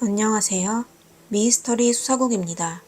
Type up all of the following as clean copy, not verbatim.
안녕하세요. 미스터리 수사국입니다.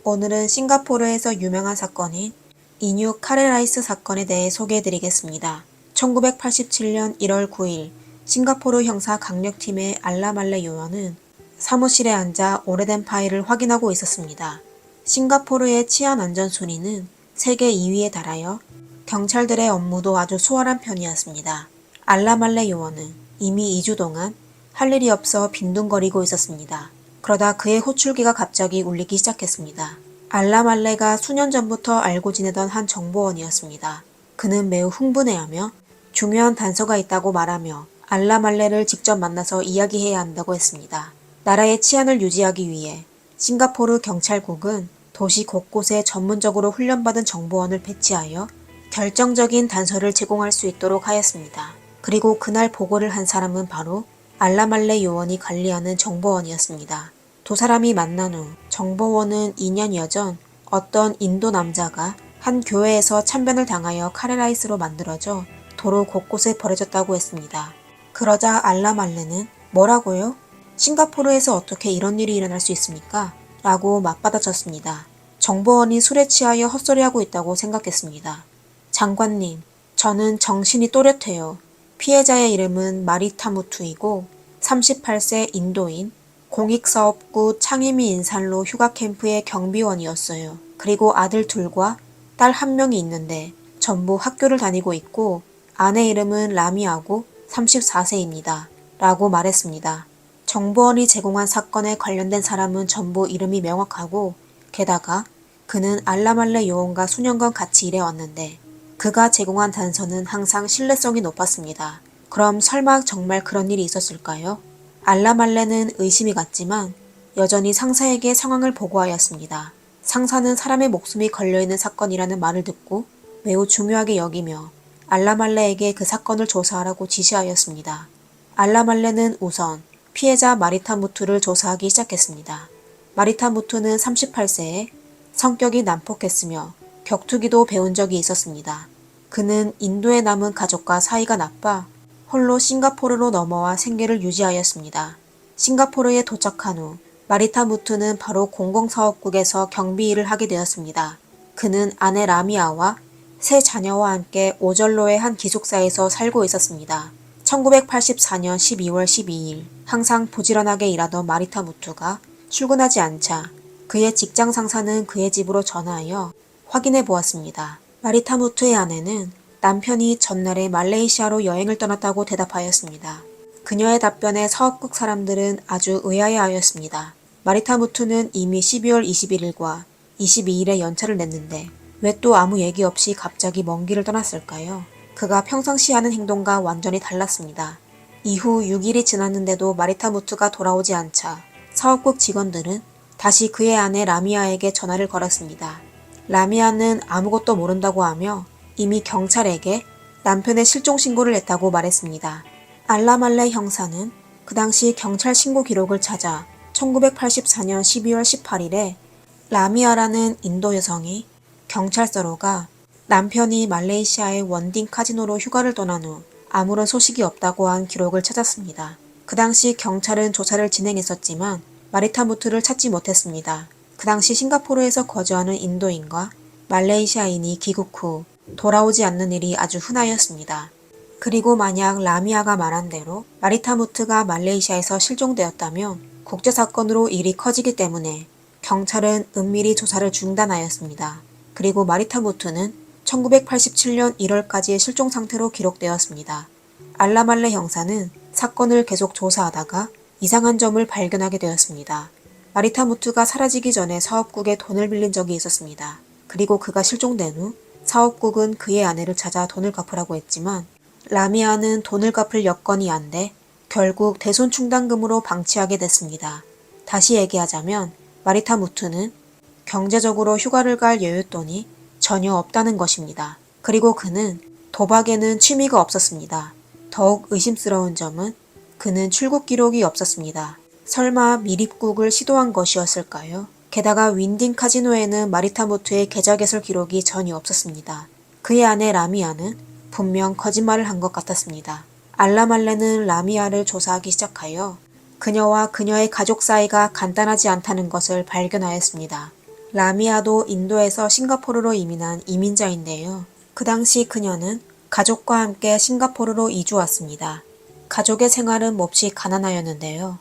오늘은 싱가포르에서 유명한 사건인 인유 카레라이스 사건에 대해 소개해드리겠습니다. 1987년 1월 9일 싱가포르 형사 강력팀의 알라말레 요원은 사무실에 앉아 오래된 파일을 확인하고 있었습니다. 싱가포르의 치안 안전 순위는 세계 2위에 달하여 경찰들의 업무도 아주 수월한 편이었습니다. 알라말레 요원은 이미 2주 동안 할 일이 없어 빈둥거리고 있었습니다. 그러다 그의 호출기가 갑자기 울리기 시작했습니다. 알라말레가 수년 전부터 알고 지내던 한 정보원이었습니다. 그는 매우 흥분해하며 중요한 단서가 있다고 말하며 알라말레를 직접 만나서 이야기해야 한다고 했습니다. 나라의 치안을 유지하기 위해 싱가포르 경찰국은 도시 곳곳에 전문적으로 훈련받은 정보원을 배치하여 결정적인 단서를 제공할 수 있도록 하였습니다. 그리고 그날 보고를 한 사람은 바로 알라말레 요원이 관리하는 정보원이었습니다. 두 사람이 만난 후 정보원은 2년여 전 어떤 인도 남자가 한 교회에서 참변을 당하여 카레라이스로 만들어져 도로 곳곳에 버려졌다고 했습니다. 그러자 알라말레는 뭐라고요? 싱가포르에서 어떻게 이런 일이 일어날 수 있습니까? 라고 맞받아쳤습니다. 정보원이 술에 취하여 헛소리하고 있다고 생각했습니다. 장관님, 저는 정신이 또렷해요. 피해자의 이름은 마리타무투이고 38세 인도인, 공익사업구 창의미 인산로 휴가캠프의 경비원이었어요. 그리고 아들 둘과 딸 한 명이 있는데 전부 학교를 다니고 있고 아내 이름은 라미아고 34세입니다. 라고 말했습니다. 정보원이 제공한 사건에 관련된 사람은 전부 이름이 명확하고 게다가 그는 알라말레 요원과 수년간 같이 일해왔는데 그가 제공한 단서는 항상 신뢰성이 높았습니다. 그럼 설마 정말 그런 일이 있었을까요? 알라말레는 의심이 갔지만 여전히 상사에게 상황을 보고하였습니다. 상사는 사람의 목숨이 걸려있는 사건이라는 말을 듣고 매우 중요하게 여기며 알라말레에게 그 사건을 조사하라고 지시하였습니다. 알라말레는 우선 피해자 마리타무투를 조사하기 시작했습니다. 마리타무투는 38세에 성격이 난폭했으며 격투기도 배운 적이 있었습니다. 그는 인도에 남은 가족과 사이가 나빠 홀로 싱가포르로 넘어와 생계를 유지하였습니다. 싱가포르에 도착한 후 마리타무투는 바로 공공사업국에서 경비 일을 하게 되었습니다. 그는 아내 라미아와 세 자녀와 함께 오절로의 한 기숙사에서 살고 있었습니다. 1984년 12월 12일 항상 부지런하게 일하던 마리타무투가 출근하지 않자 그의 직장 상사는 그의 집으로 전화하여 확인해 보았습니다. 마리타무투의 아내는 남편이 전날에 말레이시아로 여행을 떠났다고 대답하였습니다. 그녀의 답변에 사업국 사람들은 아주 의아해하였습니다. 마리타무투는 이미 12월 21일과 22일에 연차를 냈는데 왜 또 아무 얘기 없이 갑자기 먼 길을 떠났을까요? 그가 평상시 하는 행동과 완전히 달랐습니다. 이후 6일이 지났는데도 마리타무투가 돌아오지 않자 사업국 직원들은 다시 그의 아내 라미아에게 전화를 걸었습니다. 라미아는 아무것도 모른다고 하며 이미 경찰에게 남편의 실종 신고를 했다고 말했습니다. 알라말레 형사는 그 당시 경찰 신고 기록을 찾아 1984년 12월 18일에 라미아라는 인도 여성이 경찰서로가 남편이 말레이시아의 원딩 카지노로 휴가를 떠난 후 아무런 소식이 없다고 한 기록을 찾았습니다. 그 당시 경찰은 조사를 진행했었지만 마리타무투를 찾지 못했습니다. 그 당시 싱가포르에서 거주하는 인도인과 말레이시아인이 귀국 후 돌아오지 않는 일이 아주 흔하였습니다. 그리고 만약 라미아가 말한 대로 마리타무투가 말레이시아에서 실종되었다면 국제사건으로 일이 커지기 때문에 경찰은 은밀히 조사를 중단하였습니다. 그리고 마리타무투는 1987년 1월까지의 실종 상태로 기록되었습니다. 알라말레 형사는 사건을 계속 조사하다가 이상한 점을 발견하게 되었습니다. 마리타무투가 사라지기 전에 사업국에 돈을 빌린 적이 있었습니다. 그리고 그가 실종된 후 사업국은 그의 아내를 찾아 돈을 갚으라고 했지만 라미아는 돈을 갚을 여건이 안 돼 결국 대손 충당금으로 방치하게 됐습니다. 다시 얘기하자면 마리타무투는 경제적으로 휴가를 갈 여윳돈이 전혀 없다는 것입니다. 그리고 그는 도박에는 취미가 없었습니다. 더욱 의심스러운 점은 그는 출국 기록이 없었습니다. 설마 미립국을 시도한 것이었을까요? 게다가 윈딩 카지노에는 마리타무투의 계좌 개설 기록이 전혀 없었습니다. 그의 아내 라미아는 분명 거짓말을 한 것 같았습니다. 알라말레는 라미아를 조사하기 시작하여 그녀와 그녀의 가족 사이가 간단하지 않다는 것을 발견하였습니다. 라미아도 인도에서 싱가포르로 이민한 이민자인데요. 그 당시 그녀는 가족과 함께 싱가포르로 이주 왔습니다. 가족의 생활은 몹시 가난하였는데요.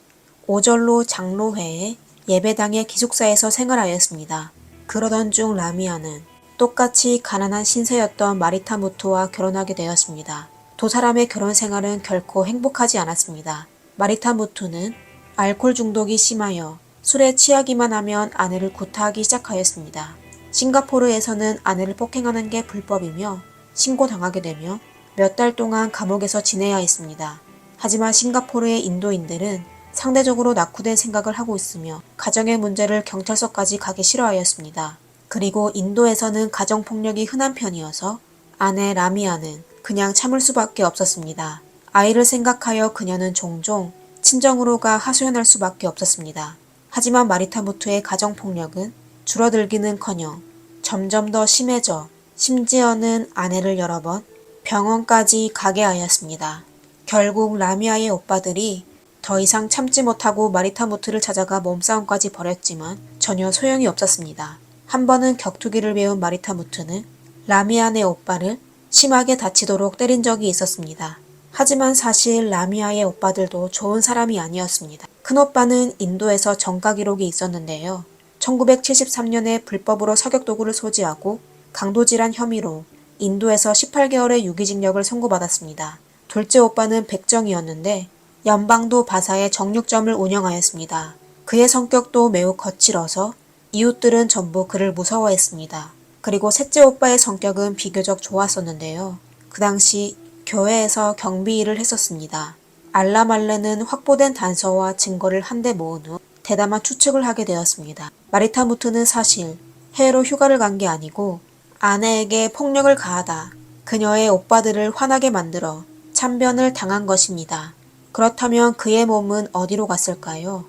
오절로 장로회의 예배당의 기숙사에서 생활하였습니다. 그러던 중 라미아는 똑같이 가난한 신세였던 마리타 무트와 결혼하게 되었습니다. 두 사람의 결혼 생활은 결코 행복하지 않았습니다. 마리타 무트는 알코올 중독이 심하여 술에 취하기만 하면 아내를 구타하기 시작하였습니다. 싱가포르에서는 아내를 폭행하는 게 불법이며 신고당하게 되며 몇 달 동안 감옥에서 지내야 했습니다. 하지만 싱가포르의 인도인들은 상대적으로 낙후된 생각을 하고 있으며 가정의 문제를 경찰서까지 가기 싫어하였습니다. 그리고 인도에서는 가정폭력이 흔한 편이어서 아내 라미아는 그냥 참을 수밖에 없었습니다. 아이를 생각하여 그녀는 종종 친정으로 가 하소연할 수밖에 없었습니다. 하지만 마리타 무트의 가정폭력은 줄어들기는커녕 점점 더 심해져 심지어는 아내를 여러 번 병원까지 가게 하였습니다. 결국 라미아의 오빠들이 더 이상 참지 못하고 마리타 무트를 찾아가 몸싸움까지 벌였지만 전혀 소용이 없었습니다. 한 번은 격투기를 배운 마리타 무트는 라미아의 오빠를 심하게 다치도록 때린 적이 있었습니다. 하지만 사실 라미아의 오빠들도 좋은 사람이 아니었습니다. 큰오빠는 인도에서 전과 기록이 있었는데요. 1973년에 불법으로 석역도구를 소지하고 강도질한 혐의로 인도에서 18개월의 유기징역을 선고받았습니다. 둘째 오빠는 백정이었는데 연방도 바사의 정육점을 운영하였습니다. 그의 성격도 매우 거칠어서 이웃들은 전부 그를 무서워했습니다. 그리고 셋째 오빠의 성격은 비교적 좋았었는데요. 그 당시 교회에서 경비 일을 했었습니다. 알라말레는 확보된 단서와 증거를 한데 모은 후 대담한 추측을 하게 되었습니다. 마리타 무트는 사실 해외로 휴가를 간 게 아니고 아내에게 폭력을 가하다 그녀의 오빠들을 화나게 만들어 참변을 당한 것입니다. 그렇다면 그의 몸은 어디로 갔을까요?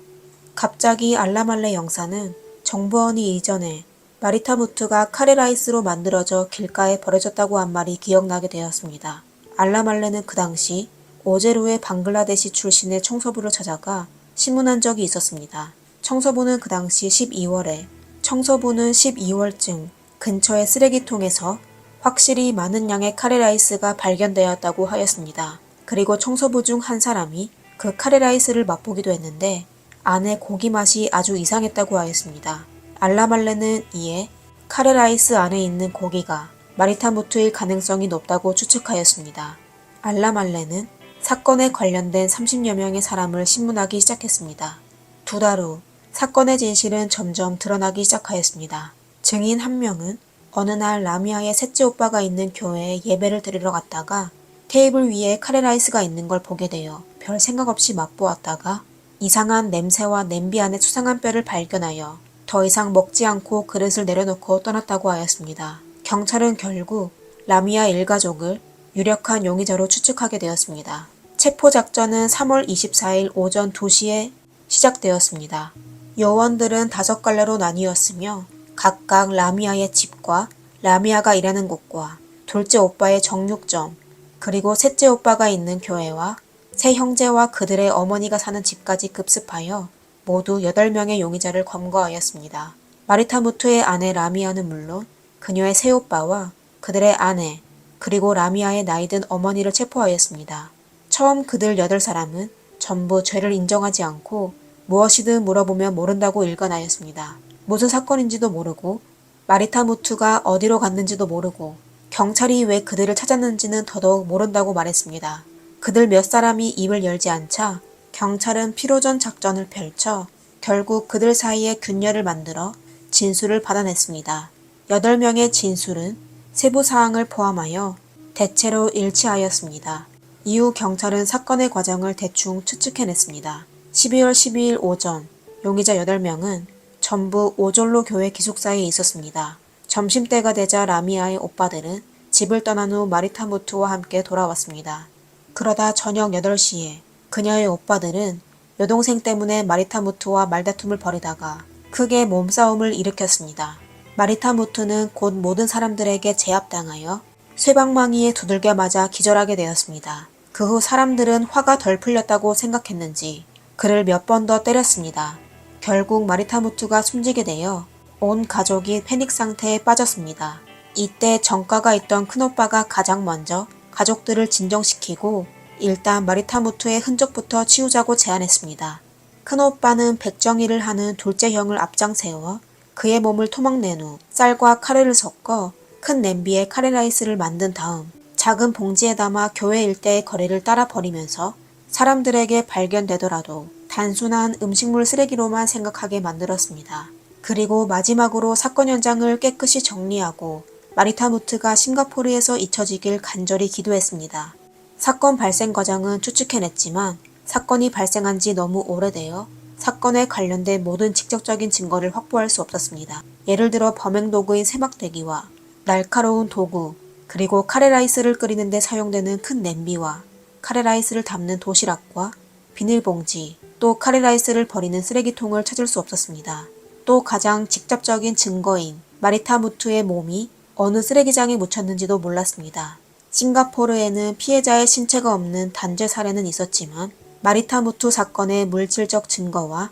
갑자기 알라말레 영사는 정보원이 이전에 마리타 무트가 카레라이스로 만들어져 길가에 버려졌다고 한 말이 기억나게 되었습니다. 알라말레는 그 당시 오제로의 방글라데시 출신의 청소부를 찾아가 신문한 적이 있었습니다. 청소부는 그 당시 12월쯤 근처의 쓰레기통에서 확실히 많은 양의 카레라이스가 발견되었다고 하였습니다. 그리고 청소부 중 한 사람이 그 카레라이스를 맛보기도 했는데 안에 고기 맛이 아주 이상했다고 하였습니다. 알라말레는 이에 카레라이스 안에 있는 고기가 마리타 무트일 가능성이 높다고 추측하였습니다. 알라말레는 사건에 관련된 30여 명의 사람을 신문하기 시작했습니다. 2달 후 사건의 진실은 점점 드러나기 시작하였습니다. 증인 한 명은 어느 날 라미아의 셋째 오빠가 있는 교회에 예배를 드리러 갔다가 테이블 위에 카레라이스가 있는 걸 보게 되어 별 생각 없이 맛보았다가 이상한 냄새와 냄비 안에 수상한 뼈를 발견하여 더 이상 먹지 않고 그릇을 내려놓고 떠났다고 하였습니다. 경찰은 결국 라미아 일가족을 유력한 용의자로 추측하게 되었습니다. 체포작전은 3월 24일 오전 2시에 시작되었습니다. 요원들은 5갈래로 나뉘었으며 각각 라미아의 집과 라미아가 일하는 곳과 둘째 오빠의 정육점 그리고 셋째 오빠가 있는 교회와 세 형제와 그들의 어머니가 사는 집까지 급습하여 모두 8명의 용의자를 검거하였습니다. 마리타 무트의 아내 라미아는 물론 그녀의 세 오빠와 그들의 아내 그리고 라미아의 나이든 어머니를 체포하였습니다. 처음 그들 8사람은 전부 죄를 인정하지 않고 무엇이든 물어보면 모른다고 일관하였습니다. 무슨 사건인지도 모르고 마리타 무트가 어디로 갔는지도 모르고 경찰이 왜 그들을 찾았는지는 더더욱 모른다고 말했습니다. 그들 몇 사람이 입을 열지 않자 경찰은 피로전 작전을 펼쳐 결국 그들 사이에 균열을 만들어 진술을 받아냈습니다. 8명의 진술은 세부 사항을 포함하여 대체로 일치하였습니다. 이후 경찰은 사건의 과정을 대충 추측해냈습니다. 12월 12일 오전 용의자 8명은 전부 오졸로 교회 기숙사에 있었습니다. 점심때가 되자 라미아의 오빠들은 집을 떠난 후 마리타 무트와 함께 돌아왔습니다. 그러다 저녁 8시에 그녀의 오빠들은 여동생 때문에 마리타 무트와 말다툼을 벌이다가 크게 몸싸움을 일으켰습니다. 마리타 무트는 곧 모든 사람들에게 제압당하여 쇠방망이에 두들겨 맞아 기절하게 되었습니다. 그 후 사람들은 화가 덜 풀렸다고 생각했는지 그를 몇 번 더 때렸습니다. 결국 마리타무트가 숨지게 되어 온 가족이 패닉 상태에 빠졌습니다. 이때 정가가 있던 큰오빠가 가장 먼저 가족들을 진정시키고 일단 마리타무트의 흔적부터 치우자고 제안했습니다. 큰오빠는 백정이를 하는 둘째 형을 앞장 세워 그의 몸을 토막낸 후 쌀과 카레를 섞어 큰 냄비에 카레라이스를 만든 다음 작은 봉지에 담아 교회 일대의 거리를 따라 버리면서 사람들에게 발견되더라도 단순한 음식물 쓰레기로만 생각하게 만들었습니다. 그리고 마지막으로 사건 현장을 깨끗이 정리하고 마리타무트가 싱가포르에서 잊혀지길 간절히 기도했습니다. 사건 발생 과정은 추측해냈지만 사건이 발생한 지 너무 오래되어 사건에 관련된 모든 직접적인 증거를 확보할 수 없었습니다. 예를 들어 범행 도구인 세막대기와 날카로운 도구, 그리고 카레라이스를 끓이는 데 사용되는 큰 냄비와 카레라이스를 담는 도시락과 비닐봉지, 또 카레라이스를 버리는 쓰레기통을 찾을 수 없었습니다. 또 가장 직접적인 증거인 마리타무트의 몸이 어느 쓰레기장에 묻혔는지도 몰랐습니다. 싱가포르에는 피해자의 신체가 없는 단죄 사례는 있었지만 마리타무트 사건의 물질적 증거와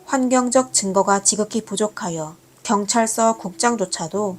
환경적 증거가 지극히 부족하여 경찰서 국장조차도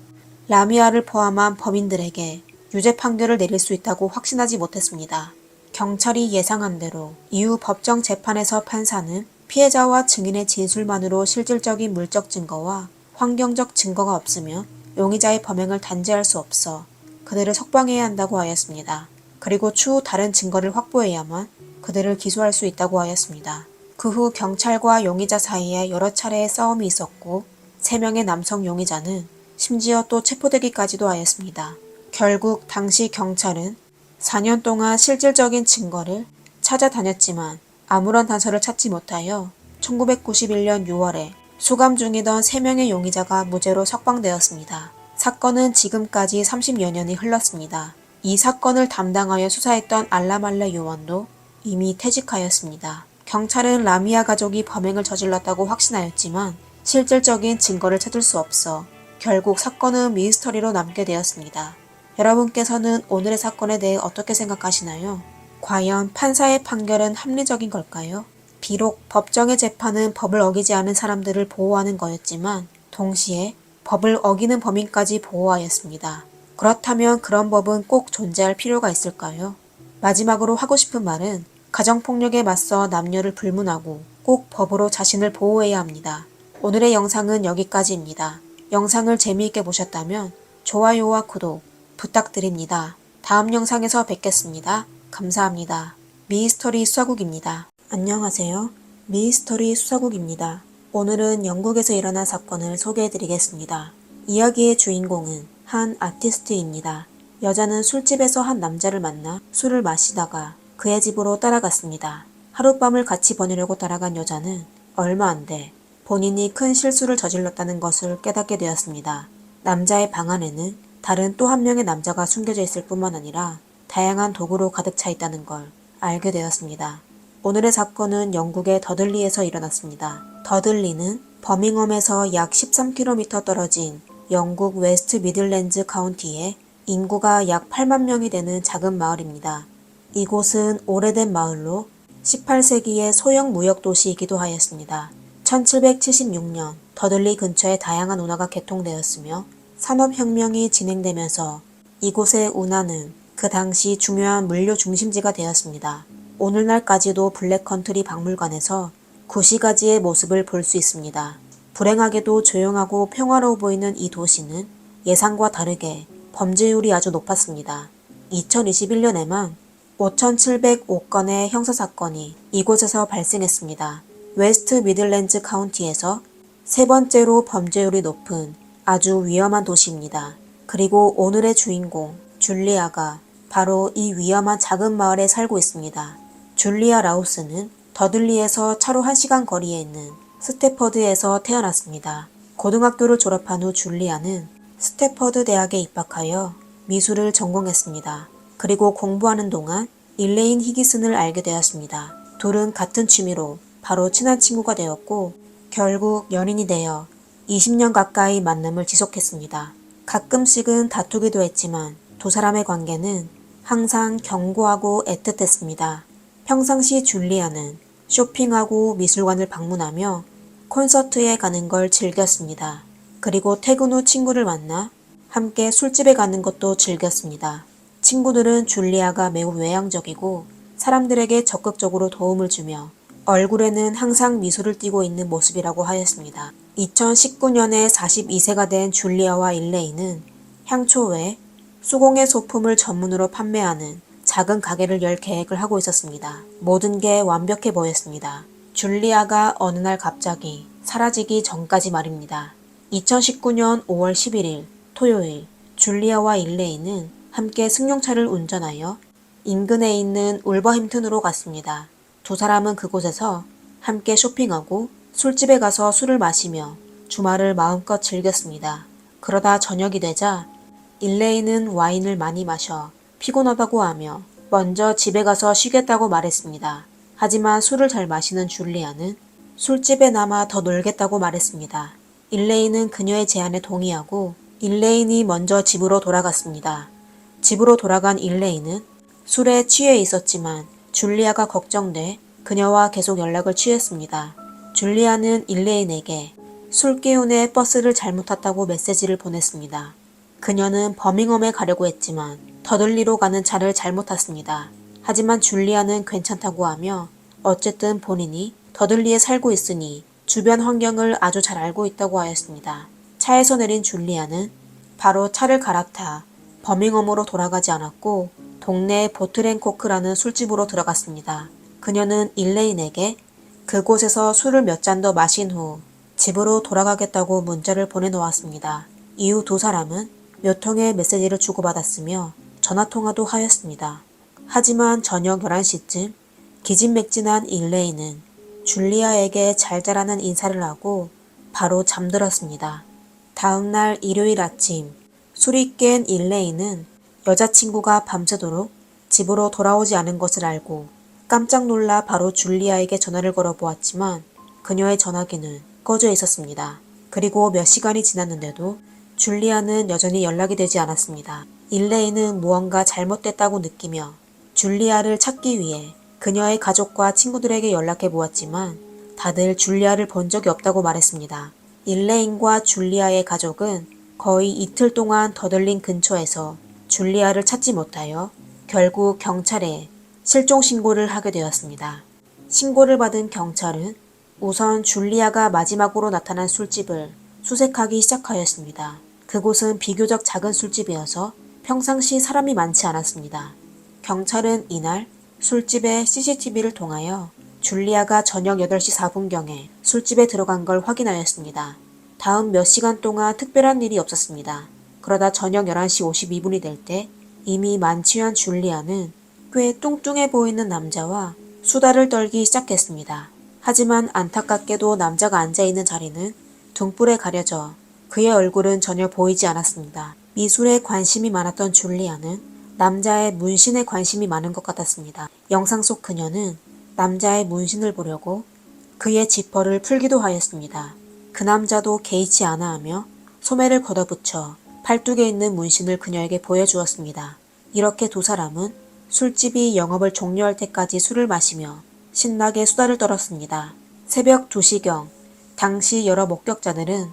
라미아를 포함한 범인들에게 유죄 판결을 내릴 수 있다고 확신하지 못했습니다. 경찰이 예상한 대로 이후 법정 재판에서 판사는 피해자와 증인의 진술만으로 실질적인 물적 증거와 환경적 증거가 없으면 용의자의 범행을 단죄할 수 없어 그들을 석방해야 한다고 하였습니다. 그리고 추후 다른 증거를 확보해야만 그들을 기소할 수 있다고 하였습니다. 그 후 경찰과 용의자 사이에 여러 차례의 싸움이 있었고 3명의 남성 용의자는 심지어 또 체포되기까지도 하였습니다. 결국 당시 경찰은 4년 동안 실질적인 증거를 찾아다녔지만 아무런 단서를 찾지 못하여 1991년 6월에 수감 중이던 3명의 용의자가 무죄로 석방되었습니다. 사건은 지금까지 30여 년이 흘렀습니다. 이 사건을 담당하여 수사했던 알라말레 요원도 이미 퇴직하였습니다. 경찰은 라미아 가족이 범행을 저질렀다고 확신하였지만 실질적인 증거를 찾을 수 없어 결국 사건은 미스터리로 남게 되었습니다. 여러분께서는 오늘의 사건에 대해 어떻게 생각하시나요? 과연 판사의 판결은 합리적인 걸까요? 비록 법정의 재판은 법을 어기지 않은 사람들을 보호하는 거였지만 동시에 법을 어기는 범인까지 보호하였습니다. 그렇다면 그런 법은 꼭 존재할 필요가 있을까요? 마지막으로 하고 싶은 말은 가정폭력에 맞서 남녀를 불문하고 꼭 법으로 자신을 보호해야 합니다. 오늘의 영상은 여기까지입니다. 영상을 재미있게 보셨다면 좋아요와 구독 부탁드립니다. 다음 영상에서 뵙겠습니다. 감사합니다. 미스터리 수사국입니다. 안녕하세요. 미스터리 수사국입니다. 오늘은 영국에서 일어난 사건을 소개해드리겠습니다. 이야기의 주인공은 한 아티스트입니다. 여자는 술집에서 한 남자를 만나 술을 마시다가 그의 집으로 따라갔습니다. 하룻밤을 같이 보내려고 따라간 여자는 얼마 안 돼 본인이 큰 실수를 저질렀다는 것을 깨닫게 되었습니다. 남자의 방 안에는 다른 또 한 명의 남자가 숨겨져 있을 뿐만 아니라 다양한 도구로 가득 차 있다는 걸 알게 되었습니다. 오늘의 사건은 영국의 더들리에서 일어났습니다. 더들리는 버밍엄에서 약 13km 떨어진 영국 웨스트 미들랜드 카운티에 인구가 약 8만 명이 되는 작은 마을입니다. 이곳은 오래된 마을로 18세기의 소형 무역도시이기도 하였습니다. 1776년 더들리 근처에 다양한 운하가 개통되었으며 산업혁명이 진행되면서 이곳의 운하는 그 당시 중요한 물류 중심지가 되었습니다. 오늘날까지도 블랙컨트리 박물관에서 구시가지의 모습을 볼 수 있습니다. 불행하게도 조용하고 평화로워 보이는 이 도시는 예상과 다르게 범죄율이 아주 높았습니다. 2021년에만 5,705건의 형사사건이 이곳에서 발생했습니다. 웨스트 미들랜드 카운티에서 세 번째로 범죄율이 높은 아주 위험한 도시입니다. 그리고 오늘의 주인공 줄리아가 바로 이 위험한 작은 마을에 살고 있습니다. 줄리아 라우스는 더들리에서 차로 1시간 거리에 있는 스태퍼드에서 태어났습니다. 고등학교를 졸업한 후 줄리아는 스태퍼드 대학에 입학하여 미술을 전공했습니다. 그리고 공부하는 동안 일레인 히기슨을 알게 되었습니다. 둘은 같은 취미로 바로 친한 친구가 되었고 결국 연인이 되어 20년 가까이 만남을 지속했습니다. 가끔씩은 다투기도 했지만 두 사람의 관계는 항상 견고하고 애틋했습니다. 평상시 줄리아는 쇼핑하고 미술관을 방문하며 콘서트에 가는 걸 즐겼습니다. 그리고 퇴근 후 친구를 만나 함께 술집에 가는 것도 즐겼습니다. 친구들은 줄리아가 매우 외향적이고 사람들에게 적극적으로 도움을 주며 얼굴에는 항상 미소를 띠고 있는 모습이라고 하였습니다. 2019년에 42세가 된 줄리아와 일레이는 향초 외 수공예 소품을 전문으로 판매하는 작은 가게를 열 계획을 하고 있었습니다. 모든 게 완벽해 보였습니다. 줄리아가 어느 날 갑자기 사라지기 전까지 말입니다. 2019년 5월 11일 토요일, 줄리아와 일레이는 함께 승용차를 운전하여 인근에 있는 울버햄튼으로 갔습니다. 두 사람은 그곳에서 함께 쇼핑하고 술집에 가서 술을 마시며 주말을 마음껏 즐겼습니다. 그러다 저녁이 되자 일레이는 와인을 많이 마셔 피곤하다고 하며 먼저 집에 가서 쉬겠다고 말했습니다. 하지만 술을 잘 마시는 줄리아는 술집에 남아 더 놀겠다고 말했습니다. 일레이는 그녀의 제안에 동의하고 일레인이 먼저 집으로 돌아갔습니다. 집으로 돌아간 일레이는 술에 취해 있었지만 줄리아가 걱정돼 그녀와 계속 연락을 취했습니다. 줄리아는 일레인에게 술 기운에 버스를 잘못 탔다고 메시지를 보냈습니다. 그녀는 버밍엄에 가려고 했지만 더들리로 가는 차를 잘못 탔습니다. 하지만 줄리아는 괜찮다고 하며 어쨌든 본인이 더들리에 살고 있으니 주변 환경을 아주 잘 알고 있다고 하였습니다. 차에서 내린 줄리아는 바로 차를 갈아타 버밍엄으로 돌아가지 않았고 동네 보틀앤코크라는 술집으로 들어갔습니다. 그녀는 일레인에게 그곳에서 술을 몇 잔 더 마신 후 집으로 돌아가겠다고 문자를 보내놓았습니다. 이후 두 사람은 몇 통의 메시지를 주고받았으며 전화통화도 하였습니다. 하지만 저녁 11시쯤 기진맥진한 일레인은 줄리아에게 잘 자라는 인사를 하고 바로 잠들었습니다. 다음날 일요일 아침 술이 깬 일레인은 여자친구가 밤새도록 집으로 돌아오지 않은 것을 알고 깜짝 놀라 바로 줄리아에게 전화를 걸어보았지만 그녀의 전화기는 꺼져 있었습니다. 그리고 몇 시간이 지났는데도 줄리아는 여전히 연락이 되지 않았습니다. 일레인은 무언가 잘못됐다고 느끼며 줄리아를 찾기 위해 그녀의 가족과 친구들에게 연락해 보았지만 다들 줄리아를 본 적이 없다고 말했습니다. 일레인과 줄리아의 가족은 거의 이틀 동안 더들린 근처에서 줄리아를 찾지 못하여 결국 경찰에 실종 신고를 하게 되었습니다. 신고를 받은 경찰은 우선 줄리아가 마지막으로 나타난 술집을 수색하기 시작하였습니다. 그곳은 비교적 작은 술집이어서 평상시 사람이 많지 않았습니다. 경찰은 이날 술집의 CCTV를 통하여 줄리아가 저녁 8시 4분경에 술집에 들어간 걸 확인하였습니다. 다음 몇 시간 동안 특별한 일이 없었습니다. 그러다 저녁 11시 52분이 될 때 이미 만취한 줄리아는 꽤 뚱뚱해 보이는 남자와 수다를 떨기 시작했습니다. 하지만 안타깝게도 남자가 앉아있는 자리는 등불에 가려져 그의 얼굴은 전혀 보이지 않았습니다. 미술에 관심이 많았던 줄리아는 남자의 문신에 관심이 많은 것 같았습니다. 영상 속 그녀는 남자의 문신을 보려고 그의 지퍼를 풀기도 하였습니다. 그 남자도 개의치 않아 하며 소매를 걷어붙여 팔뚝에 있는 문신을 그녀에게 보여주었습니다. 이렇게 두 사람은 술집이 영업을 종료할 때까지 술을 마시며 신나게 수다를 떨었습니다. 새벽 2시경 당시 여러 목격자들은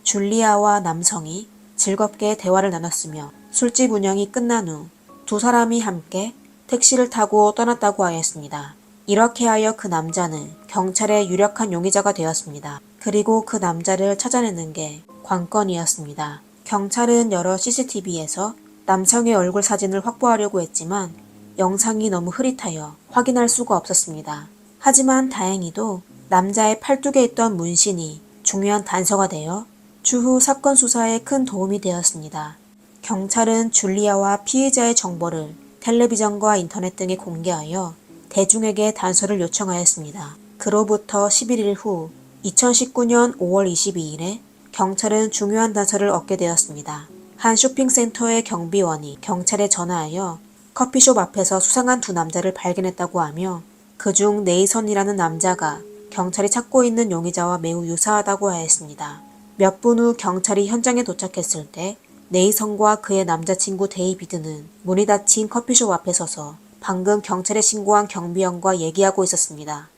줄리아와 남성이 즐겁게 대화를 나눴으며 술집 운영이 끝난 후 두 사람이 함께 택시를 타고 떠났다고 하였습니다. 이렇게 하여 그 남자는 경찰의 유력한 용의자가 되었습니다. 그리고 그 남자를 찾아내는 게 관건이었습니다. 경찰은 여러 CCTV에서 남성의 얼굴 사진을 확보하려고 했지만 영상이 너무 흐릿하여 확인할 수가 없었습니다. 하지만 다행히도 남자의 팔뚝에 있던 문신이 중요한 단서가 되어 추후 사건 수사에 큰 도움이 되었습니다. 경찰은 줄리아와 피해자의 정보를 텔레비전과 인터넷 등에 공개하여 대중에게 단서를 요청하였습니다. 그로부터 11일 후 2019년 5월 22일에 경찰은 중요한 단서를 얻게 되었습니다. 한 쇼핑센터의 경비원이 경찰에 전화하여 커피숍 앞에서 수상한 두 남자를 발견했다고 하며 그중 네이선이라는 남자가 경찰이 찾고 있는 용의자와 매우 유사하다고 하였습니다. 몇 분 후 경찰이 현장에 도착했을 때 네이선과 그의 남자친구 데이비드는 문이 닫힌 커피숍 앞에 서서 방금 경찰에 신고한 경비원과 얘기하고 있었습니다.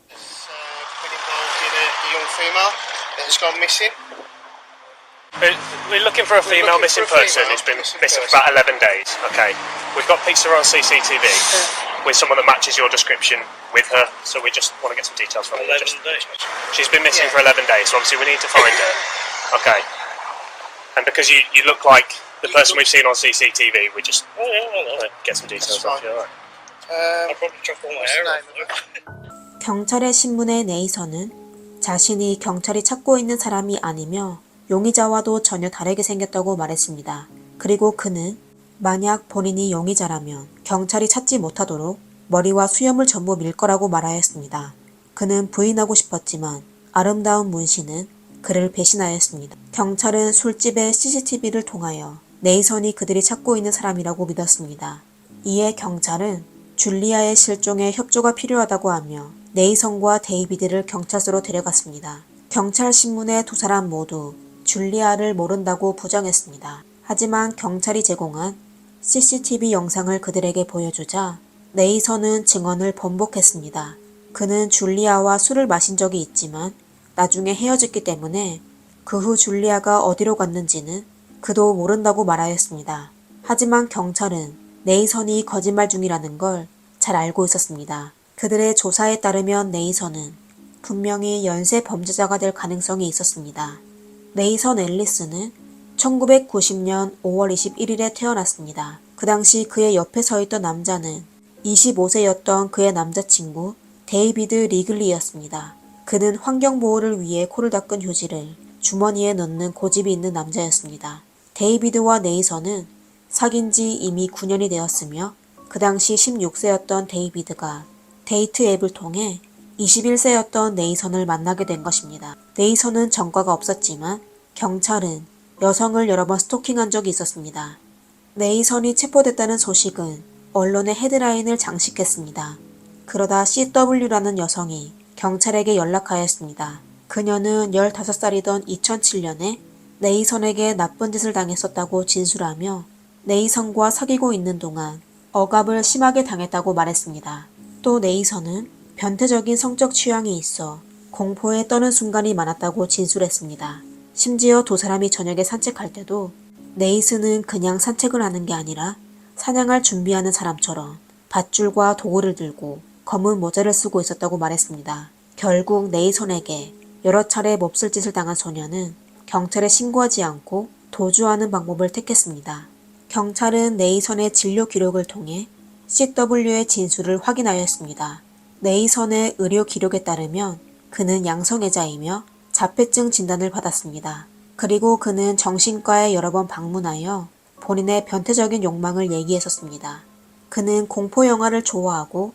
female that has gone missing. We're looking for a female missing person who's been missing for about 11 days. Okay. We've got pictures on CCTV with someone that matches your description with her, so we just want to get some details from her. 11 days? She's been missing for 11 days, so obviously we need to find her. Okay. And because you look like the person we've seen on CCTV, we just want to get some details from you. Alright. I'll probably chop all my What's hair the off. name of it? 경찰의 신문의 네이선은 자신이 경찰이 찾고 있는 사람이 아니며 용의자와도 전혀 다르게 생겼다고 말했습니다. 그리고 그는 만약 본인이 용의자라면 경찰이 찾지 못하도록 머리와 수염을 전부 밀 거라고 말하였습니다. 그는 부인하고 싶었지만 아름다운 문씨는 그를 배신하였습니다. 경찰은 술집의 CCTV를 통하여 네이선이 그들이 찾고 있는 사람이라고 믿었습니다. 이에 경찰은 줄리아의 실종에 협조가 필요하다고 하며 네이선과 데이비드를 경찰서로 데려갔습니다. 경찰 신문의 두 사람 모두 줄리아를 모른다고 부정했습니다. 하지만 경찰이 제공한 CCTV 영상을 그들에게 보여주자 네이선은 증언을 번복했습니다. 그는 줄리아와 술을 마신 적이 있지만 나중에 헤어졌기 때문에 그 후 줄리아가 어디로 갔는지는 그도 모른다고 말하였습니다. 하지만 경찰은 네이선이 거짓말 중이라는 걸 잘 알고 있었습니다. 그들의 조사에 따르면 네이선은 분명히 연쇄 범죄자가 될 가능성이 있었습니다. 네이선 앨리스는 1990년 5월 21일에 태어났습니다. 그 당시 그의 옆에 서 있던 남자는 25세였던 그의 남자친구 데이비드 리글리였습니다. 그는 환경보호를 위해 코를 닦은 휴지를 주머니에 넣는 고집이 있는 남자였습니다. 데이비드와 네이선은 사귄 지 이미 9년이 되었으며 그 당시 16세였던 데이비드가 데이트 앱을 통해 21세였던 네이선을 만나게 된 것입니다. 네이선은 전과가 없었지만 경찰은 여성을 여러 번 스토킹한 적이 있었습니다. 네이선이 체포됐다는 소식은 언론의 헤드라인을 장식했습니다. 그러다 CW라는 여성이 경찰에게 연락하였습니다. 그녀는 15살이던 2007년에 네이선에게 나쁜 짓을 당했었다고 진술하며 네이선과 사귀고 있는 동안 억압을 심하게 당했다고 말했습니다. 또 네이선은 변태적인 성적 취향이 있어 공포에 떠는 순간이 많았다고 진술했습니다. 심지어 두 사람이 저녁에 산책할 때도 네이슨은 그냥 산책을 하는 게 아니라 사냥할 준비하는 사람처럼 밧줄과 도구를 들고 검은 모자를 쓰고 있었다고 말했습니다. 결국 네이선에게 여러 차례 몹쓸 짓을 당한 소녀는 경찰에 신고하지 않고 도주하는 방법을 택했습니다. 경찰은 네이선의 진료 기록을 통해 CW의 진술을 확인하였습니다. 네이선의 의료 기록에 따르면 그는 양성애자이며 자폐증 진단을 받았습니다. 그리고 그는 정신과에 여러 번 방문하여 본인의 변태적인 욕망을 얘기했었습니다. 그는 공포영화를 좋아하고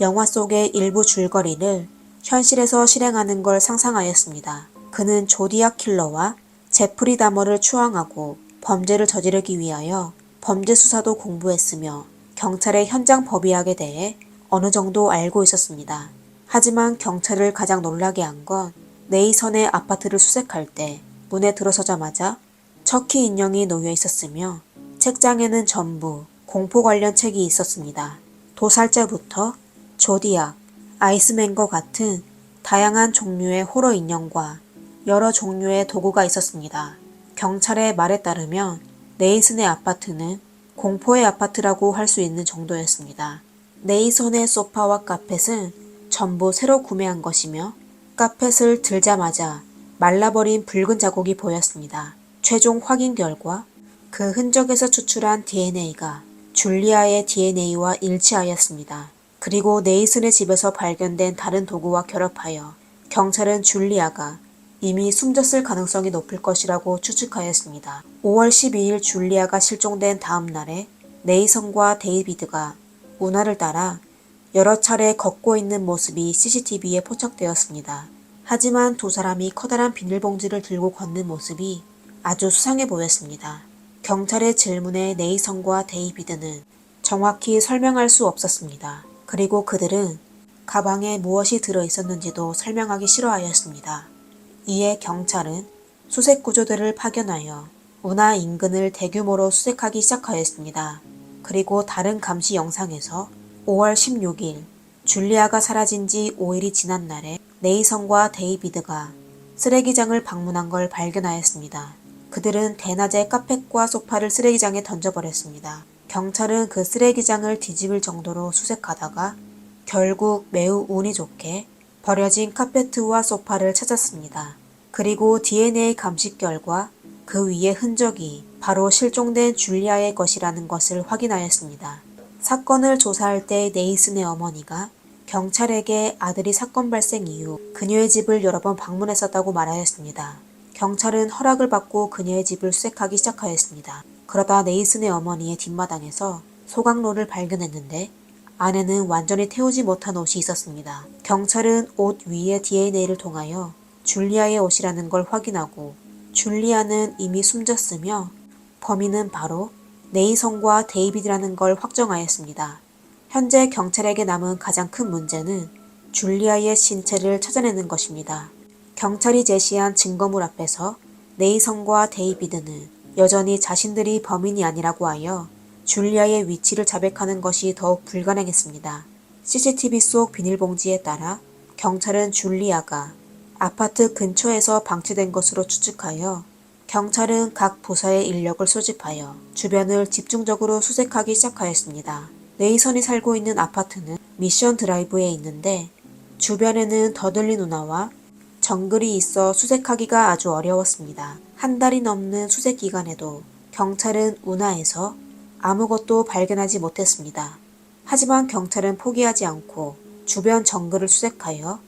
영화 속의 일부 줄거리를 현실에서 실행하는 걸 상상하였습니다. 그는 조디악 킬러와 제프리 다머를 추앙하고 범죄를 저지르기 위하여 범죄 수사도 공부했으며 경찰의 현장 법의학에 대해 어느 정도 알고 있었습니다. 하지만 경찰을 가장 놀라게 한 건 네이선의 아파트를 수색할 때 문에 들어서자마자 척키 인형이 놓여 있었으며 책장에는 전부 공포 관련 책이 있었습니다. 도살자부터 조디악, 아이스맨과 같은 다양한 종류의 호러 인형과 여러 종류의 도구가 있었습니다. 경찰의 말에 따르면 네이슨의 아파트는 공포의 아파트라고 할 수 있는 정도였습니다. 네이선의 소파와 카펫은 전부 새로 구매한 것이며 카펫을 들자마자 말라버린 붉은 자국이 보였습니다. 최종 확인 결과 그 흔적에서 추출한 DNA가 줄리아의 DNA와 일치하였습니다. 그리고 네이슨의 집에서 발견된 다른 도구와 결합하여 경찰은 줄리아가 이미 숨졌을 가능성이 높을 것이라고 추측하였습니다. 5월 12일 줄리아가 실종된 다음 날에 네이선과 데이비드가 운하를 따라 여러 차례 걷고 있는 모습이 CCTV에 포착되었습니다. 하지만 두 사람이 커다란 비닐봉지를 들고 걷는 모습이 아주 수상해 보였습니다. 경찰의 질문에 네이선과 데이비드는 정확히 설명할 수 없었습니다. 그리고 그들은 가방에 무엇이 들어 있었는지도 설명하기 싫어하였습니다. 이에 경찰은 수색 구조대를 파견하여 운하 인근을 대규모로 수색하기 시작하였습니다. 그리고 다른 감시 영상에서 5월 16일 줄리아가 사라진 지 5일이 지난 날에 네이선과 데이비드가 쓰레기장을 방문한 걸 발견하였습니다. 그들은 대낮에 카펫과 소파를 쓰레기장에 던져버렸습니다. 경찰은 그 쓰레기장을 뒤집을 정도로 수색하다가 결국 매우 운이 좋게 버려진 카페트와 소파를 찾았습니다. 그리고 DNA 감식 결과 그 위에 흔적이 바로 실종된 줄리아의 것이라는 것을 확인하였습니다. 사건을 조사할 때 네이슨의 어머니가 경찰에게 아들이 사건 발생 이후 그녀의 집을 여러 번 방문했었다고 말하였습니다. 경찰은 허락을 받고 그녀의 집을 수색하기 시작하였습니다. 그러다 네이슨의 어머니의 뒷마당에서 소각로를 발견했는데 안에는 완전히 태우지 못한 옷이 있었습니다. 경찰은 옷 위의 DNA를 통하여 줄리아의 옷이라는 걸 확인하고 줄리아는 이미 숨졌으며 범인은 바로 네이선과 데이비드라는 걸 확정하였습니다. 현재 경찰에게 남은 가장 큰 문제는 줄리아의 신체를 찾아내는 것입니다. 경찰이 제시한 증거물 앞에서 네이선과 데이비드는 여전히 자신들이 범인이 아니라고 하여 줄리아의 위치를 자백하는 것이 더욱 불가능했습니다. CCTV 속 비닐봉지에 따라 경찰은 줄리아가 아파트 근처에서 방치된 것으로 추측하여 경찰은 각 부서의 인력을 소집하여 주변을 집중적으로 수색하기 시작하였습니다. 네이선이 살고 있는 아파트는 미션 드라이브에 있는데 주변에는 더들린 운하와 정글이 있어 수색하기가 아주 어려웠습니다. 한 달이 넘는 수색 기간에도 경찰은 운하에서 아무것도 발견하지 못했습니다. 하지만 경찰은 포기하지 않고 주변 정글을 수색하여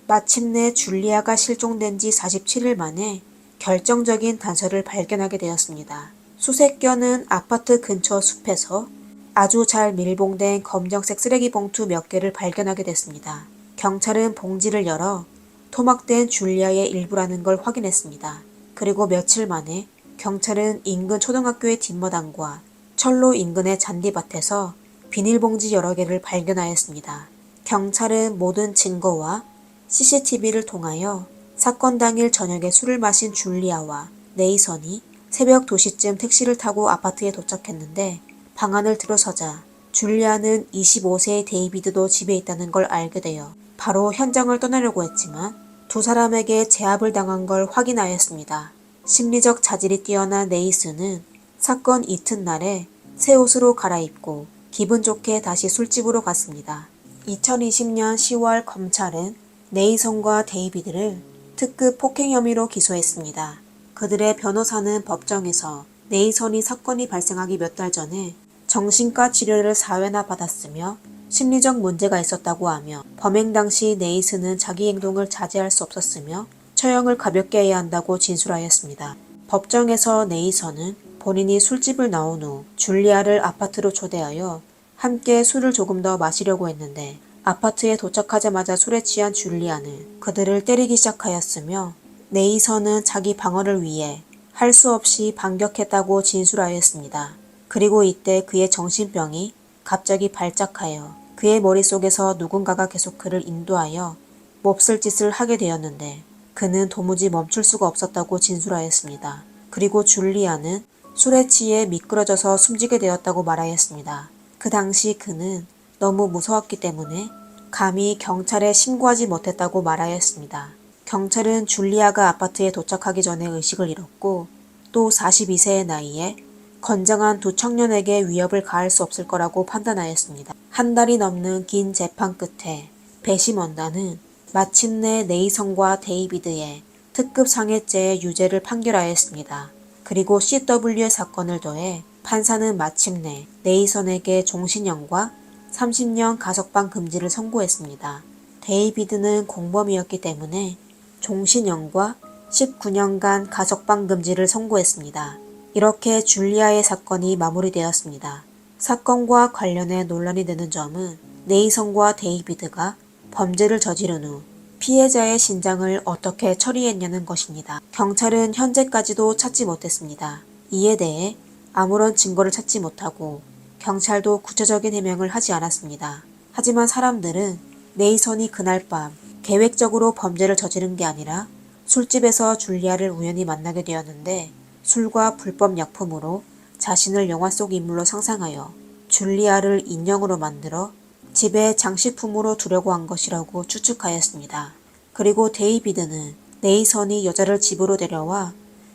마침내 줄리아가 실종된 지 47일 만에 결정적인 단서를 발견하게 되었습니다. 수색견은 아파트 근처 숲에서 아주 잘 밀봉된 검정색 쓰레기 봉투 몇 개를 발견하게 됐습니다. 경찰은 봉지를 열어 토막된 줄리아의 일부라는 걸 확인했습니다. 그리고 며칠 만에 경찰은 인근 초등학교의 뒷마당과 철로 인근의 잔디밭에서 비닐봉지 여러 개를 발견하였습니다. 경찰은 모든 증거와 CCTV를 통하여 사건 당일 저녁에 술을 마신 줄리아와 네이선이 새벽 2시쯤 택시를 타고 아파트에 도착했는데 방 안을 들어서자 줄리아는 25세의 데이비드도 집에 있다는 걸 알게 되어 바로 현장을 떠나려고 했지만 두 사람에게 제압을 당한 걸 확인하였습니다. 심리적 자질이 뛰어난 네이슨은 사건 이튿날에 새 옷으로 갈아입고 기분 좋게 다시 술집으로 갔습니다. 2020년 10월 검찰은 네이선과 데이비드를 특급 폭행 혐의로 기소했습니다. 그들의 변호사는 법정에서 네이선이 사건이 발생하기 몇 달 전에 정신과 치료를 4회나 받았으며 심리적 문제가 있었다고 하며 범행 당시 네이슨은 자기 행동을 자제할 수 없었으며 처형을 가볍게 해야 한다고 진술하였습니다. 법정에서 네이선은 본인이 술집을 나온 후 줄리아를 아파트로 초대하여 함께 술을 조금 더 마시려고 했는데 아파트에 도착하자마자 술에 취한 줄리아는 그들을 때리기 시작하였으며 네이선은 자기 방어를 위해 할 수 없이 반격했다고 진술하였습니다. 그리고 이때 그의 정신병이 갑자기 발작하여 그의 머릿속에서 누군가가 계속 그를 인도하여 몹쓸 짓을 하게 되었는데 그는 도무지 멈출 수가 없었다고 진술하였습니다. 그리고 줄리아는 술에 취해 미끄러져서 숨지게 되었다고 말하였습니다. 그 당시 그는 너무 무서웠기 때문에 감히 경찰에 신고하지 못했다고 말하였습니다. 경찰은 줄리아가 아파트에 도착하기 전에 의식을 잃었고 또 42세의 나이에 건장한 두 청년에게 위협을 가할 수 없을 거라고 판단하였습니다. 한 달이 넘는 긴 재판 끝에 배심원단은 마침내 네이선과 데이비드의 특급 상해죄의 유죄를 판결하였습니다. 그리고 CW의 사건을 더해 판사는 마침내 네이선에게 종신형과 30년 가석방 금지를 선고했습니다. 데이비드는 공범이었기 때문에 종신형과 19년간 가석방 금지를 선고했습니다. 이렇게 줄리아의 사건이 마무리되었습니다. 사건과 관련해 논란이 되는 점은 네이선과 데이비드가 범죄를 저지른 후 피해자의 신장을 어떻게 처리했냐는 것입니다. 경찰은 현재까지도 찾지 못했습니다. 이에 대해 아무런 증거를 찾지 못하고 경찰도 구체적인 해명을 하지 않았습니다. 하지만 사람들은 네이선이 그날 밤 계획적으로 범죄를 저지른 게 아니라 술집에서 줄리아를 우연히 만나게 되었는데 술과 불법 약품으로 자신을 영화 속 인물로 상상하여 줄리아를 인형으로 만들어 집에 장식품으로 두려고 한 것이라고 추측하였습니다. 그리고 데이비드는 네이선이 여자를 집으로 데려와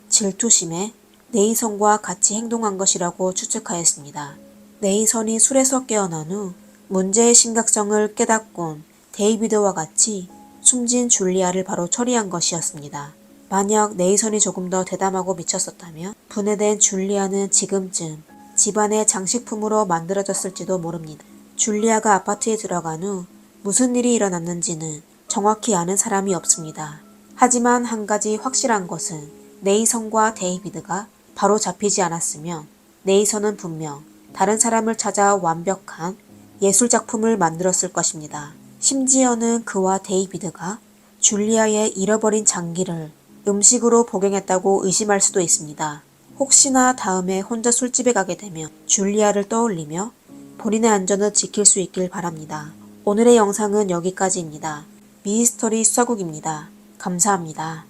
질투심에 네이선과 같이 행동한 것이라고 추측하였습니다. 네이선이 술에서 깨어난 후 문제의 심각성을 깨닫곤 데이비드와 같이 숨진 줄리아를 바로 처리한 것이었습니다. 만약 네이선이 조금 더 대담하고 미쳤었다면 분해된 줄리아는 지금쯤 집안의 장식품으로 만들어졌을지도 모릅니다. 줄리아가 아파트에 들어간 후 무슨 일이 일어났는지는 정확히 아는 사람이 없습니다. 하지만 한 가지 확실한 것은 네이선과 데이비드가 바로 잡히지 않았으면 네이선은 분명 다른 사람을 찾아 완벽한 예술작품을 만들었을 것입니다. 심지어는 그와 데이비드가 줄리아의 잃어버린 장기를 음식으로 복용했다고 의심할 수도 있습니다. 혹시나 다음에 혼자 술집에 가게 되면 줄리아를 떠올리며 본인의 안전을 지킬 수 있길 바랍니다. 오늘의 영상은 여기까지입니다. 미스터리 수사국입니다. 감사합니다.